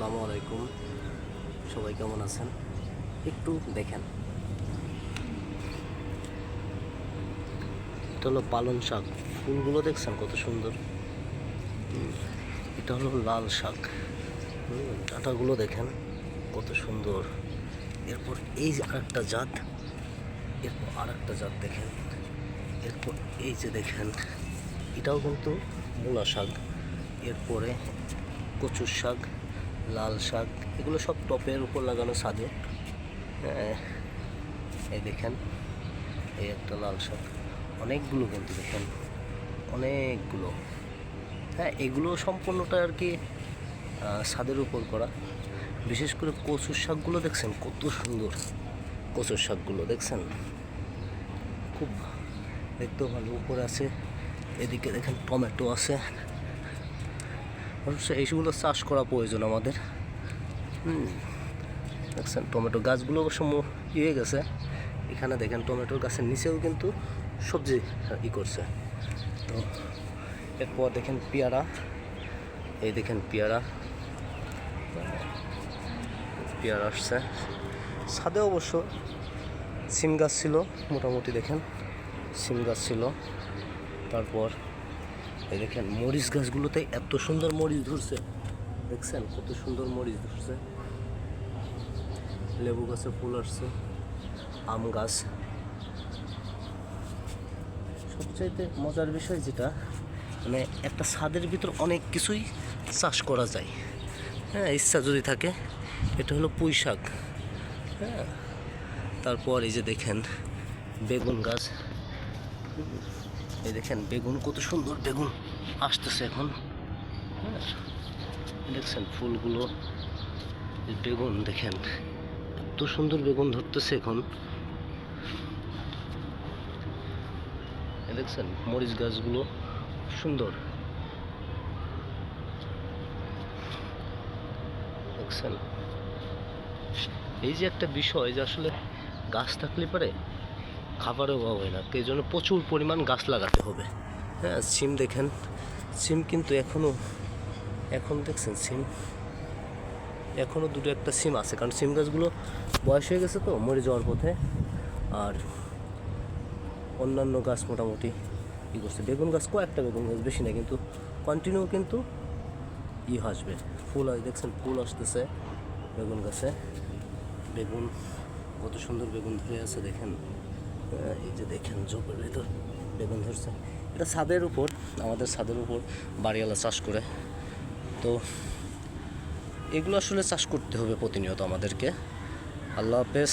আসসালামু আলাইকুম, সবাই কেমন আছেন? একটু দেখেন, এটা হলো পালং শাক। ফুলগুলো দেখছেন কত সুন্দর। এটা হলো লাল শাক। ডাঁটাগুলো দেখেন কত সুন্দর। এরপর এই যে আরেকটা জাত, এরপর আরেকটা জাত দেখেন। এরপর এই যে দেখেন, এটাও কিন্তু মূলা শাক। এরপরে কচুর শাক, লাল শাক, এগুলো সব টপের উপর লাগানো ছাদে। এই দেখেন, এই একটা লাল শাক, অনেকগুলো কিন্তু দেখেন, অনেকগুলো। হ্যাঁ, এগুলো সম্পূর্ণটা আর কি ছাদের উপর করা। বিশেষ করে কচুর শাকগুলো দেখছেন কত সুন্দর। কচুর শাকগুলো দেখছেন খুব দেখতেও ভালো, উপরে আছে। এদিকে দেখেন টমেটো আছে। অবশ্য এইগুলো চাষ করা প্রয়োজন আমাদের। দেখছেন টমেটো গাছগুলো অবশ্য হয়ে গেছে। এখানে দেখেন টমেটোর গাছের নিচেও কিন্তু সবজি করছে। তো এরপর দেখেন পেয়ারা, এই দেখেন পেয়ারা আসছে ছাদে। অবশ্য সিম গাছ ছিল, মোটামুটি দেখেন সিম গাছ ছিল। তারপর এই দেখেন মরিচ গাছগুলোতে এত সুন্দর মরিচ ধরছে, দেখছেন কত সুন্দর মরিচ ধরছে। লেবু গাছে ফুল আসছে, আম গাছ। সবচাইতে মজার বিষয় যেটা, মানে একটা ছাদের ভিতর অনেক কিছুই চাষ করা যায়। হ্যাঁ, ইচ্ছা যদি থাকে। এটা হলো পুঁই শাক। হ্যাঁ, তারপর এই যে দেখেন বেগুন গাছ। এই দেখেন বেগুন, কত সুন্দর বেগুন আসতেছে এখন। হ্যাঁ, দেখছেন ফুলগুলো, বেগুন দেখেন এত সুন্দর বেগুন ধরতেছে এখন। দেখছেন মরিচ গাছগুলো সুন্দর, দেখছেন। এই যে একটা বিষয় যে আসলে গাছ থাকলে পারে খাবারের অভাব হয় না, তো এই জন্য প্রচুর পরিমাণ গাছ লাগাতে হবে। হ্যাঁ, সিম দেখেন, সিম কিন্তু এখন দেখছেন সিম এখনও দুটো একটা সিম আছে, কারণ সিম গাছগুলো বয়স হয়ে গেছে তো মরে যাওয়ার পথে। আর অন্যান্য গাছ মোটামুটি করছে। বেগুন গাছ কয়েকটা বেগুন গাছ, বেশি না, কিন্তু কন্টিনিউ কিন্তু আসবে, ফুল দেখছেন ফুল আসতেছে বেগুন গাছে। বেগুন কত সুন্দর বেগুন ধরে আছে দেখেন। এই যে দেখেন জোপের ভেতর বেগুন ধরছে। এটা ছাদের উপর, আমাদের ছাদের উপর বাড়িওয়ালা চাষ করে। তো এগুলো আসলে চাষ করতে হবে প্রতিনিয়ত আমাদেরকে। আল্লাহ হাফেজ।